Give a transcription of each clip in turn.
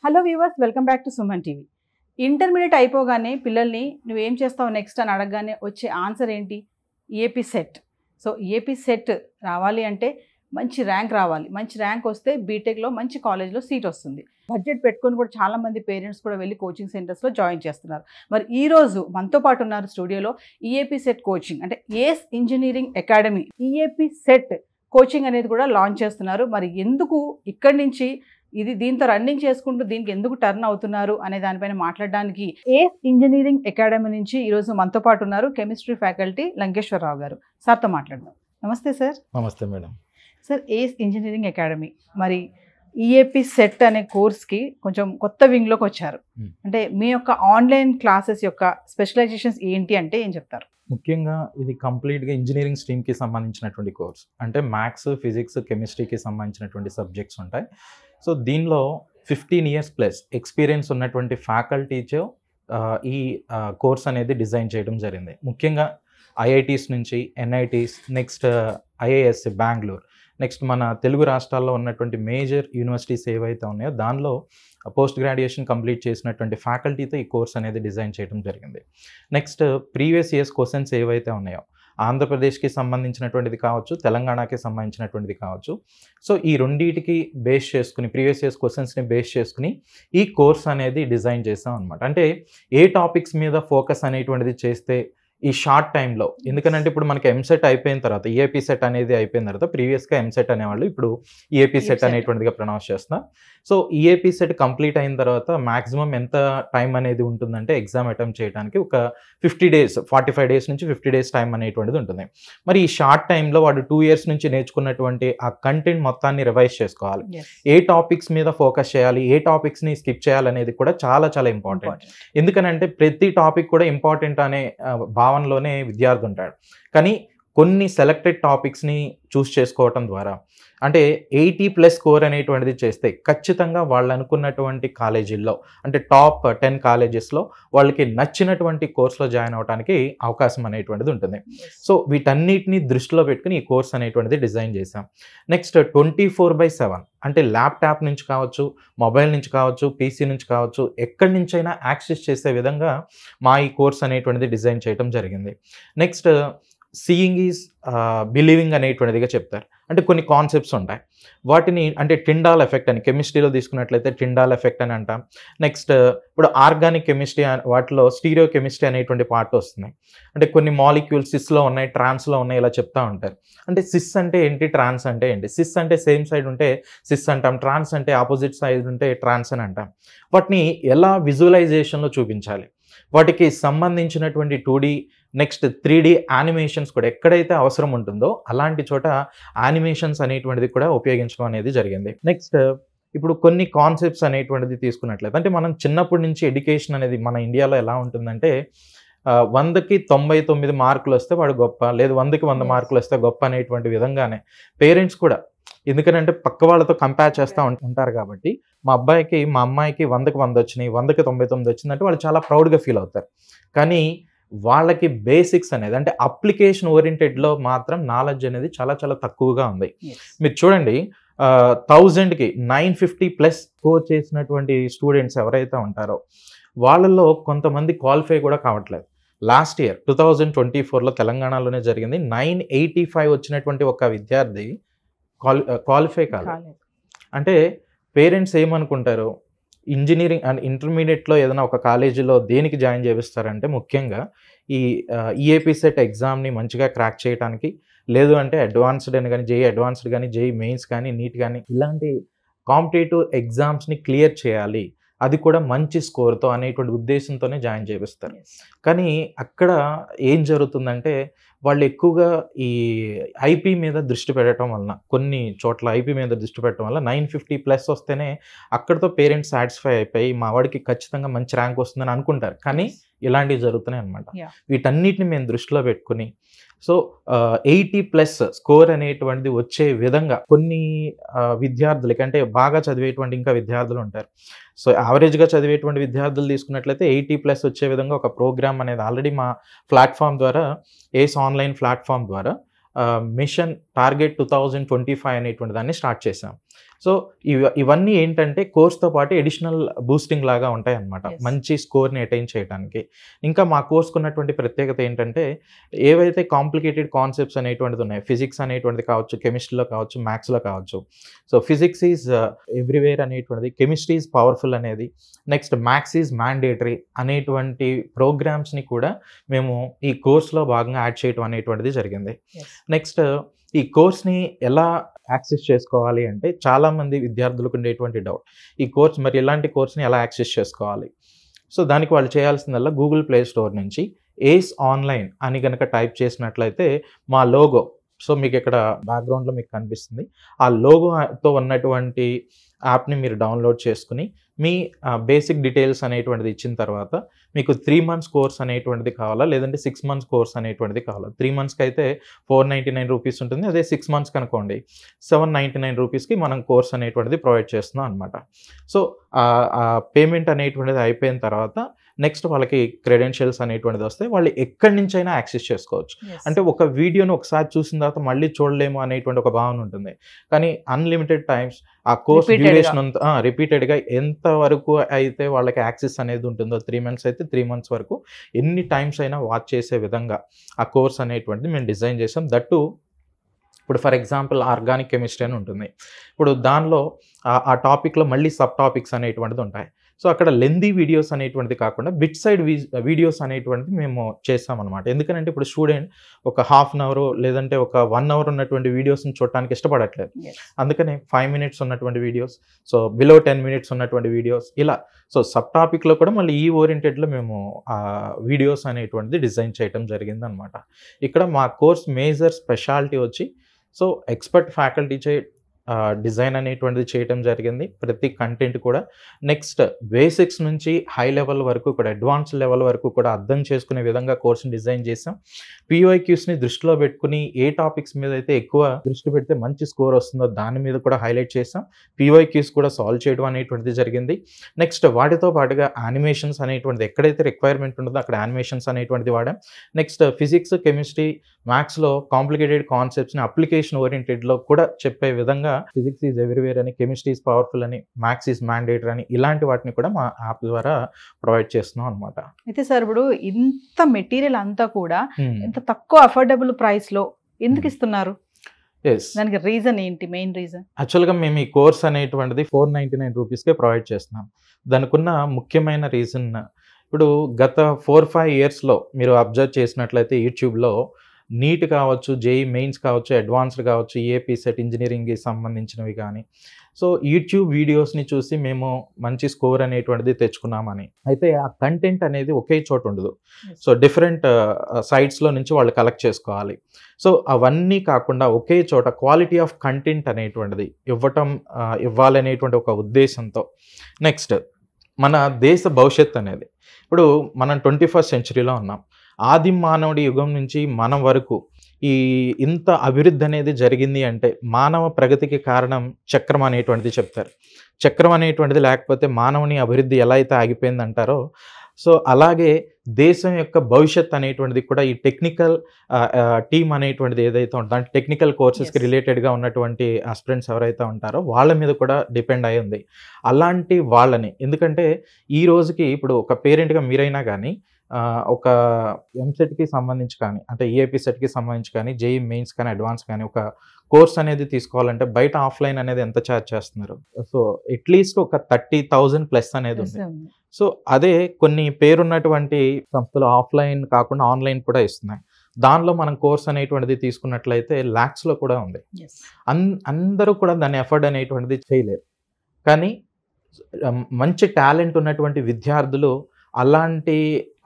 Hello viewers, welcome back to Suman TV. Intermediate అయిపోగానే పిల్లల్ని నువ్వేం చేస్తావు నెక్స్ట్ అని అడగగానే వచ్చే ఆన్సర్ ఏంటి? AP set. So AP set రావాలి అంటే మంచి ర్యాంక్ రావాలి. మంచి ర్యాంక్ వస్తే బీటెక్లో మంచి కాలేజ్లో సీట్ వస్తుంది. బడ్జెట్ పెట్టుకొని కూడా చాలామంది పేరెంట్స్ కూడా వెళ్ళి కోచింగ్ సెంటర్స్లో జాయిన్ చేస్తున్నారు. మరి ఈరోజు మనతో పాటు ఉన్నారు స్టూడియోలో ఈఏపీ సెట్ కోచింగ్ అంటే ace engineering academy EAPCET coaching అనేది కూడా లాంచ్ చేస్తున్నారు. మరి ఎందుకు ఇక్కడి నుంచి దీంతో రన్నింగ్ చేసుకుంటూ దీనికి ఎందుకు టర్న్ అవుతున్నారు అనే దానిపైన మాట్లాడడానికి ఏస్ ఇంజనీరింగ్ అకాడమీ నుంచి ఈరోజు మనతో పాటు ఉన్నారు కెమిస్ట్రీ ఫ్యాకల్టీ లంకేశ్వరరావు గారు. సార్తో మాట్లాడదాం. నమస్తే సార్. నమస్తే మేడం. సార్, ఏస్ ఇంజనీరింగ్ అకాడమీ మరి ఈఏపీ సెట్ అనే కోర్స్కి కొంచెం కొత్త వింగ్లోకి వచ్చారు. అంటే మీ యొక్క ఆన్లైన్ క్లాసెస్ యొక్క స్పెషలైజేషన్స్ ఏంటి అంటే ఏం చెప్తారు? ముఖ్యంగా ఇది కంప్లీట్గా ఇంజనీరింగ్ స్ట్రీమ్కి సంబంధించినటువంటి కోర్స్. అంటే మ్యాథ్స్, ఫిజిక్స్, కెమిస్ట్రీకి సంబంధించినటువంటి సబ్జెక్ట్స్ ఉంటాయి. సో దీనిలో 15 years ప్లస్ ఎక్స్పీరియన్స్ ఉన్నటువంటి ఫ్యాకల్టీతో ఈ కోర్స్ అనేది డిజైన్ చేయడం జరిగింది. ముఖ్యంగా ఐఐటీస్ నుంచి, NITs, next IAS Bengaluru, next మన తెలుగు రాష్ట్రాల్లో ఉన్నటువంటి మేజర్ యూనివర్సిటీస్ ఏవైతే ఉన్నాయో దానిలో పోస్ట్ గ్రాడ్యుయేషన్ కంప్లీట్ చేసినటువంటి ఫ్యాకల్టీతో ఈ కోర్స్ అనేది డిజైన్ చేయడం జరిగింది. నెక్స్ట్ ప్రీవియస్ ఇయర్స్ క్వశ్చన్స్ ఏవైతే ఉన్నాయో ఆంధ్రప్రదేశ్కి సంబంధించినటువంటిది కావచ్చు, తెలంగాణకి సంబంధించినటువంటిది కావచ్చు. సో ఈ రెండింటికి బేస్ చేసుకుని ప్రీవియస్ ఇయర్స్ క్వశ్చన్స్ని బేస్ చేసుకుని ఈ కోర్స్ అనేది డిజైన్ చేసాం అనమాట. అంటే ఏ టాపిక్స్ మీద ఫోకస్ అనేటువంటిది చేస్తే ఈ షార్ట్ టైంలో, ఎందుకంటే ఇప్పుడు మనకి ఎంసెట్ అయిపోయిన తర్వాత ఈఏపీ సెట్ అనేది అయిపోయిన తర్వాత ప్రీవియస్గా ఎంసెట్ అనేవాళ్ళు ఇప్పుడు ఈఏపీ సెట్ అనేటువంటిదిగా ప్రొనౌన్స్ చేస్తున్నారు. సో ఈఏపీ సెట్ కంప్లీట్ అయిన తర్వాత మ్యాక్సిమం ఎంత టైం అనేది ఉంటుందంటే ఎగ్జామ్ అటెంప్ట్ చేయడానికి ఒక 50 days, 45 days నుంచి 50 days టైం అనేటువంటిది ఉంటుంది. మరి ఈ షార్ట్ టైంలో వాడు 2 years నుంచి నేర్చుకున్నటువంటి ఆ కంటెంట్ మొత్తాన్ని రివైజ్ చేసుకోవాలి. ఏ టాపిక్స్ మీద ఫోకస్ చేయాలి, ఏ టాపిక్స్ని స్కిప్ చేయాలనేది కూడా చాలా చాలా ఇంపార్టెంట్. ఎందుకనంటే ప్రతి టాపిక్ కూడా ఇంపార్టెంట్ అనే భావనలోనే విద్యార్థి ఉంటాడు. కానీ కొన్ని సెలెక్టెడ్ టాపిక్స్ని చూస్ చేసుకోవటం ద్వారా అంటే 80+ స్కోర్ అనేటువంటిది చేస్తే ఖచ్చితంగా వాళ్ళు అనుకున్నటువంటి కాలేజీల్లో అంటే టాప్ 10 collegesలో వాళ్ళకి నచ్చినటువంటి కోర్సులో జాయిన్ అవ్వడానికి అవకాశం అనేటువంటిది ఉంటుంది. సో వీటన్నిటిని దృష్టిలో పెట్టుకుని ఈ కోర్స్ అనేటువంటిది డిజైన్ చేశాం. నెక్స్ట్ 24/7 అంటే ల్యాప్టాప్ నుంచి కావచ్చు, మొబైల్ నుంచి కావచ్చు, పీసీ నుంచి కావచ్చు, ఎక్కడి నుంచైనా యాక్సెస్ చేసే విధంగా మా ఈ కోర్స్ అనేటువంటిది డిజైన్ చేయడం జరిగింది. నెక్స్ట్ సీయింగ్ ఈజ్ బిలీవింగ్ అనేటువంటిదిగా చెప్తారు. అంటే కొన్ని కాన్సెప్ట్స్ ఉంటాయి, వాటిని అంటే టిండాల్ ఎఫెక్ట్ అని కెమిస్ట్రీలో తీసుకున్నట్లయితే టిండాల్ ఎఫెక్ట్ అని అంటాం. నెక్స్ట్ ఇప్పుడు ఆర్గానిక్ కెమిస్ట్రీ వాటిలో స్టీరియో కెమిస్ట్రీ అనేటువంటి పార్ట్ వస్తున్నాయి. అంటే కొన్ని మాలిక్యూల్స్ సిస్లో ఉన్నాయి, ట్రాన్స్లో ఉన్నాయి, ఇలా చెప్తా ఉంటారు. అంటే సిస్ అంటే ఏంటి, ట్రాన్స్ అంటే ఏంటి? సిస్ అంటే సేమ్ సైడ్ ఉంటే సిస్ అంటాం, ట్రాన్స్ అంటే ఆపోజిట్ సైడ్ ఉంటే ట్రాన్స్ అని అంటాం. వాటిని ఎలా విజువలైజేషన్లో చూపించాలి, వాటికి సంబంధించినటువంటి 2D నెక్స్ట్ 3D యానిమేషన్స్ కూడా ఎక్కడైతే అవసరం ఉంటుందో అలాంటి చోట యానిమేషన్స్ అనేటువంటిది కూడా ఉపయోగించడం అనేది జరిగింది. నెక్స్ట్ ఇప్పుడు కొన్ని కాన్సెప్ట్స్ అనేటువంటిది తీసుకున్నట్లయితే అంటే మనం చిన్నప్పటి నుంచి ఎడ్యుకేషన్ అనేది మన ఇండియాలో ఎలా ఉంటుందంటే 100కి 99 మార్కులు వస్తే వాడు గొప్ప, లేదు 100కి 100 మార్కులు వస్తే గొప్ప అనేటువంటి విధంగానే పేరెంట్స్ కూడా, ఎందుకంటే పక్క వాళ్ళతో కంపేర్ చేస్తూ ఉంటారు కాబట్టి మా అబ్బాయికి మా అమ్మాయికి 100కి 100 వచ్చినాయి, 100కి 99 వచ్చిందంటే వాళ్ళు చాలా ప్రౌడ్గా ఫీల్ అవుతారు. కానీ వాళ్ళకి బేసిక్స్ అనేది అంటే అప్లికేషన్ ఓరియంటెడ్లో మాత్రం నాలెడ్జ్ అనేది చాలా చాలా తక్కువగా ఉంది. మీరు చూడండి 1000కి 950+ స్కోర్ చేసినటువంటి స్టూడెంట్స్ ఎవరైతే ఉంటారో వాళ్ళల్లో కొంతమంది క్వాలిఫై కూడా కావట్లేదు. లాస్ట్ ఇయర్ 2024లో తెలంగాణలోనే జరిగింది. 985 వచ్చినటువంటి ఒక విద్యార్థి క్వాలిఫై కాలేదు. అంటే పేరెంట్స్ ఏమనుకుంటారు, ఇంజనీరింగ్ అండ్ ఇంటర్మీడియట్లో ఏదైనా ఒక కాలేజీలో దేనికి జాయిన్ చేపిస్తారంటే ముఖ్యంగా ఈ ఈఏపీ సెట్ ఎగ్జామ్ని మంచిగా క్రాక్ చేయడానికి, లేదు అంటే అడ్వాన్స్డ్ అని కానీ జేఈ అడ్వాన్స్డ్ కానీ జేఈ మెయిన్స్ కానీ నీట్ కానీ ఇలాంటి కాంపిటేటివ్ ఎగ్జామ్స్ని క్లియర్ చేయాలి, అది కూడా మంచి స్కోర్తో అనేటువంటి ఉద్దేశంతోనే జాయిన్ చేపిస్తారు. కానీ అక్కడ ఏం జరుగుతుందంటే వాళ్ళు ఎక్కువగా ఈ ఐపీ మీద దృష్టి పెట్టడం వలన, కొన్ని చోట్ల ఐపీ మీద దృష్టి పెట్టడం వల్ల 950+ వస్తేనే అక్కడితో పేరెంట్స్ సాటిస్ఫై అయిపోయి మా వాడికి ఖచ్చితంగా మంచి ర్యాంక్ వస్తుందని అనుకుంటారు. కానీ ఇలాంటివి జరుగుతున్నాయి అన్నమాట. వీటన్నిటిని మేము దృష్టిలో పెట్టుకుని సో 80+ స్కోర్ అనేటువంటిది వచ్చే విధంగా కొన్ని విద్యార్థులకి అంటే బాగా చదివేటువంటి ఇంకా విద్యార్థులు ఉంటారు. సో యావరేజ్గా చదివేటువంటి విద్యార్థులు తీసుకున్నట్లయితే 80+ వచ్చే విధంగా ఒక ప్రోగ్రామ్ అనేది ఆల్రెడీ మా ప్లాట్ఫామ్ ద్వారా ఏస్ ఆన్లైన్ ప్లాట్ఫామ్ ద్వారా మిషన్ టార్గెట్ 2025 అనేటువంటి దాన్ని స్టార్ట్ చేసాం. సో ఇవన్నీ ఏంటంటే కోర్స్తో పాటు ఎడిషనల్ బూస్టింగ్ లాగా ఉంటాయి అన్నమాట, మంచి స్కోర్ని అటైన్ చేయడానికి. ఇంకా మా కోర్స్కి ఉన్నటువంటి ప్రత్యేకత ఏంటంటే ఏవైతే కాంప్లికేటెడ్ కాన్సెప్ట్స్ అనేటువంటిది ఉన్నాయి, ఫిజిక్స్ అనేటువంటిది కావచ్చు, కెమిస్ట్రీలో కావచ్చు, మ్యాథ్స్లో కావచ్చు. సో ఫిజిక్స్ ఈజ్ ఎవ్రీవేర్ అనేటువంటిది, కెమిస్ట్రీ ఈజ్ పవర్ఫుల్ అనేది, నెక్స్ట్ మ్యాథ్స్ ఈజ్ మ్యాండేటరీ అనేటువంటి ప్రోగ్రామ్స్ని కూడా మేము ఈ కోర్స్లో భాగంగా యాడ్ చేయడం అనేటువంటిది జరిగింది. నెక్స్ట్ ఈ కోర్స్ని ఎలా యాక్సెస్ చేసుకోవాలి అంటే చాలామంది విద్యార్థులకు ఉండేటువంటి డౌట్, ఈ కోర్స్ మరి ఇలాంటి కోర్స్ని ఎలా యాక్సెస్ చేసుకోవాలి. సో దానికి వాళ్ళు చేయాల్సిందల్లా గూగుల్ ప్లే స్టోర్ నుంచి ఏస్ ఆన్లైన్ అని కనుక టైప్ చేసినట్లయితే మా లోగో, సో మీకు ఇక్కడ బ్యాక్గ్రౌండ్లో మీకు కనిపిస్తుంది, ఆ లోగోతో ఉన్నటువంటి యాప్ని మీరు డౌన్లోడ్ చేసుకుని మీ బేసిక్ డీటెయిల్స్ అనేటువంటిది ఇచ్చిన తర్వాత మీకు 3 months కోర్స్ అనేటువంటిది కావాలా, లేదంటే 6 months కోర్స్ అనేటువంటిది కావాలా. 3 monthsకి అయితే 499 రూపీస్ ఉంటుంది, అదే 6 months కనుకోండి 799 రూపీస్కి మనం కోర్స్ అనేటువంటిది ప్రొవైడ్ చేస్తున్నాం అనమాట. సో పేమెంట్ అనేటువంటిది అయిపోయిన తర్వాత నెక్స్ట్ వాళ్ళకి క్రెడెన్షియల్స్ అనేటువంటిది వస్తే వాళ్ళు ఎక్కడి నుంచైనా యాక్సెస్ చేసుకోవచ్చు. అంటే ఒక వీడియోని ఒకసారి చూసిన తర్వాత మళ్ళీ చూడలేము అనేటువంటి ఒక భావన ఉంటుంది, కానీ అన్లిమిటెడ్ టైమ్స్ ఆ కోర్స్ డ్యూరేషన్ అంతా రిపీటెడ్గా ఎంత వరకు అయితే వాళ్ళకి యాక్సెస్ అనేది ఉంటుందో, 3 months అయితే 3 months వరకు ఎన్ని టైమ్స్ అయినా వాచ్ చేసే విధంగా ఆ కోర్స్ అనేటువంటిది మేము డిజైన్ చేసాం. దట్టు ఇప్పుడు ఫర్ ఎగ్జాంపుల్ ఆర్గానిక్ కెమిస్ట్రీ అని ఉంటుంది, ఇప్పుడు దానిలో ఆ టాపిక్లో మళ్ళీ సబ్ టాపిక్స్ అనేటువంటిది ఉంటాయి. సో అక్కడ లెందీ వీడియోస్ అనేటువంటిది కాకుండా బిట్ సైడ్ వీడియోస్ అనేటువంటిది మేము చేస్తామన్నమాట. ఎందుకంటే ఇప్పుడు స్టూడెంట్ ఒక 1/2 hour లేదంటే ఒక 1 hour ఉన్నటువంటి వీడియోస్ని చూడటానికి ఇష్టపడట్లేదు, అందుకనే 5 minutes ఉన్నటువంటి వీడియోస్, సో బిలో 10 minutes ఉన్నటువంటి వీడియోస్ ఇలా. సో సబ్ టాపిక్లో కూడా మళ్ళీ ఈ ఓరియంటెడ్లో మేము వీడియోస్ అనేటువంటిది డిజైన్ చేయడం జరిగింది అనమాట. ఇక్కడ మా కోర్స్ మేజర్ స్పెషాలిటీ వచ్చి సో ఎక్స్పర్ట్ ఫ్యాకల్టీ డిజైన్ అనేటువంటిది చేయటం జరిగింది, ప్రతి కంటెంట్ కూడా. నెక్స్ట్ బేసిక్స్ నుంచి హై లెవెల్ వరకు కూడా, అడ్వాన్స్ లెవెల్ వరకు కూడా అర్థం చేసుకునే విధంగా కోర్సుని డిజైన్ చేసాం. PYQsని దృష్టిలో పెట్టుకుని ఏ టాపిక్స్ మీద అయితే ఎక్కువ దృష్టి పెడితే మంచి స్కోర్ వస్తుందో దాని మీద కూడా హైలైట్ చేసాం. PYQs కూడా సాల్వ్ చేయడం అనేటువంటిది జరిగింది. నెక్స్ట్ వాటితో పాటుగా యానిమేషన్స్ అనేటువంటిది ఎక్కడైతే రిక్వైర్మెంట్ ఉంటుందో అక్కడ యానిమేషన్స్ అనేటువంటిది వాడాం. నెక్స్ట్ ఫిజిక్స్, కెమిస్ట్రీ, మ్యాథ్స్లో కాంప్లికేటెడ్ కాన్సెప్ట్స్ని అప్లికేషన్ ఓరియంటెడ్లో కూడా చెప్పే విధంగా ఫిజిక్స్ ఈజ్ ఎవ్రీవేర్ అని, కెమిస్ట్రీ ఈజ్ పవర్ఫుల్ అని, మ్యాథ్స్ ఈజ్ మ్యాండేటరీ అని ఇలాంటి వాటిని కూడా మా యాప్ ద్వారా ప్రొవైడ్ చేస్తున్నాం అనమాట. అయితే సార్ ఇప్పుడు ఇంత మెటీరియల్ అంతా కూడా ఇంత తక్కువ అఫోర్డబుల్ ప్రైస్ లో ఎందుకు ఇస్తున్నారు? దానికి రీజన్ ఏంటి, మెయిన్ రీజన్? యాక్చువల్గా మేము ఈ కోర్స్ అనేటువంటిది 499 రూపీస్కే ప్రొవైడ్ చేస్తున్నాం. దానికి ఉన్న ముఖ్యమైన రీజన్, ఇప్పుడు గత 4-5 yearsలో మీరు అబ్జర్వ్ చేసినట్లయితే యూట్యూబ్లో నీట్ కావచ్చు, JEE మెయిన్స్ కావచ్చు, అడ్వాన్స్డ్ కావచ్చు, AP సెట్ ఇంజనీరింగ్కి సంబంధించినవి కానీ, సో యూట్యూబ్ వీడియోస్ని చూసి మేము మంచి స్కోర్ అనేటువంటిది తెచ్చుకున్నామని. అయితే ఆ కంటెంట్ అనేది ఒకే చోట ఉండదు, సో డిఫరెంట్ సైట్స్లో నుంచి వాళ్ళు కలెక్ట్ చేసుకోవాలి. సో అవన్నీ కాకుండా ఒకే చోట క్వాలిటీ ఆఫ్ కంటెంట్ అనేటువంటిది ఇవ్వాలనేటువంటి ఒక ఉద్దేశంతో, నెక్స్ట్ మన దేశ భవిష్యత్ అనేది, ఇప్పుడు మనం 21st centuryలో ఉన్నాం. ఆది మానవుడి యుగం నుంచి మనం వరకు ఇంత అభివృద్ధి అనేది జరిగింది అంటే మానవ ప్రగతికి కారణం చక్రం అనేటువంటిది చెప్తారు. చక్రం అనేటువంటిది లేకపోతే మానవుని అభివృద్ధి ఎలా అయితే ఆగిపోయింది అంటారో, సో అలాగే దేశం యొక్క భవిష్యత్ అనేటువంటిది కూడా ఈ టెక్నికల్ టీమ్ అనేటువంటిది ఏదైతే ఉంటుందో, అంటే టెక్నికల్ కోర్సెస్కి రిలేటెడ్గా ఉన్నటువంటి ఆస్పిరెంట్స్ ఎవరైతే ఉంటారో వాళ్ళ మీద కూడా డిపెండ్ అయి ఉంది. అలాంటి వాళ్ళని, ఎందుకంటే ఈ రోజుకి ఇప్పుడు ఒక పేరెంట్గా మీరైనా కానీ ఒక ఎంసెట్కి సంబంధించి కానీ, అంటే EAP సెట్కి సంబంధించి కానీ, JEE మెయిన్స్ కానీ, అడ్వాన్స్ కానీ ఒక కోర్స్ అనేది తీసుకోవాలంటే బయట ఆఫ్లైన్ అనేది ఎంత ఛార్జ్ చేస్తున్నారు? సో అట్లీస్ట్ ఒక 30,000+ అనేది ఉంది. సో అదే కొన్ని పేరున్నటువంటి సంస్థలు ఆఫ్లైన్ కాకుండా ఆన్లైన్ కూడా ఇస్తున్నాయి. దానిలో మనం కోర్స్ అనేటువంటిది తీసుకున్నట్లయితే lakhsలో కూడా ఉంది. అందరూ కూడా దాన్ని ఎఫర్డ్ అనేటువంటిది చేయలేరు, కానీ మంచి టాలెంట్ ఉన్నటువంటి విద్యార్థులు అలాంటి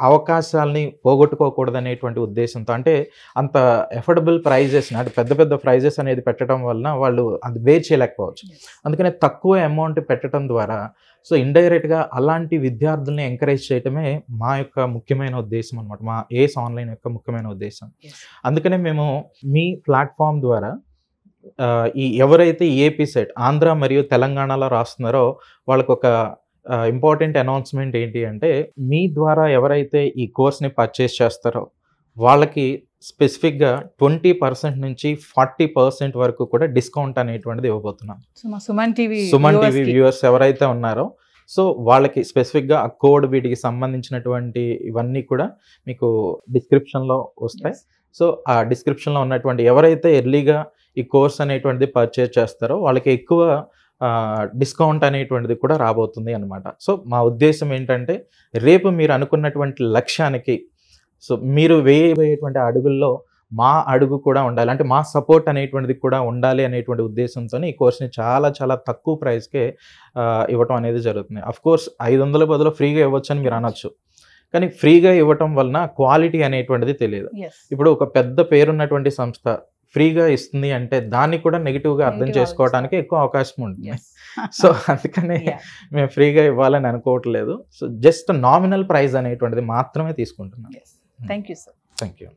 అవకాశాలని పోగొట్టుకోకూడదు అనేటువంటి ఉద్దేశంతో, అంటే అంత ఎఫర్డబుల్ ప్రైజెస్, అంటే పెద్ద పెద్ద ప్రైజెస్ అనేది పెట్టడం వలన వాళ్ళు అది బేర్ చేయలేకపోవచ్చు. అందుకనే తక్కువ అమౌంట్ పెట్టడం ద్వారా సో ఇండైరెక్ట్గా అలాంటి విద్యార్థుల్ని ఎంకరేజ్ చేయటమే మా యొక్క ముఖ్యమైన ఉద్దేశం అనమాట, మా ఏస్ ఆన్లైన్ యొక్క ముఖ్యమైన ఉద్దేశం. అందుకనే మేము మీ ప్లాట్ఫామ్ ద్వారా ఎవరైతే EAP సెట్ ఆంధ్ర మరియు తెలంగాణలో రాస్తున్నారో వాళ్ళకు ఒక ఇంపార్టెంట్ అనౌన్స్మెంట్ ఏంటి అంటే, మీ ద్వారా ఎవరైతే ఈ కోర్స్ని పర్చేస్ చేస్తారో వాళ్ళకి స్పెసిఫిక్గా 20% నుంచి 40% వరకు కూడా డిస్కౌంట్ అనేటువంటిది ఇవ్వబోతున్నాం. సో మా సుమన్ టీవీ వ్యూవర్స్ ఎవరైతే ఉన్నారో సో వాళ్ళకి స్పెసిఫిక్గా ఆ కోడ్ వీటికి సంబంధించినటువంటి ఇవన్నీ కూడా మీకు డిస్క్రిప్షన్లో వస్తాయి. సో ఆ డిస్క్రిప్షన్లో ఉన్నటువంటి ఎవరైతే ఎర్లీగా ఈ కోర్స్ అనేటువంటిది పర్చేజ్ చేస్తారో వాళ్ళకి ఎక్కువ డిస్కౌంట్ అనేటువంటిది కూడా రాబోతుంది అనమాట. సో మా ఉద్దేశం ఏంటంటే రేపు మీరు అనుకున్నటువంటి లక్ష్యానికి సో మీరు వేయబోయేటువంటి అడుగుల్లో మా అడుగు కూడా ఉండాలి, అంటే మా సపోర్ట్ అనేటువంటిది కూడా ఉండాలి అనేటువంటి ఉద్దేశంతో ఈ కోర్స్ని చాలా చాలా తక్కువ ప్రైస్కే ఇవ్వటం అనేది జరుగుతుంది. అఫ్కోర్స్ 500 బదులు ఫ్రీగా ఇవ్వచ్చు అని మీరు అనొచ్చు, కానీ ఫ్రీగా ఇవ్వటం వలన క్వాలిటీ అనేటువంటిది తెలియదు. ఇప్పుడు ఒక పెద్ద పేరున్నటువంటి సంస్థ ఫ్రీగా ఇస్తుంది అంటే దాన్ని కూడా నెగిటివ్గా అర్థం చేసుకోవడానికి ఎక్కువ అవకాశం ఉంటుంది. సో అందుకనే మేము ఫ్రీగా ఇవ్వాలని అనుకోవట్లేదు. సో జస్ట్ నామినల్ ప్రైస్ అనేటువంటిది మాత్రమే తీసుకుంటున్నాం. Thank you sir. Thank you.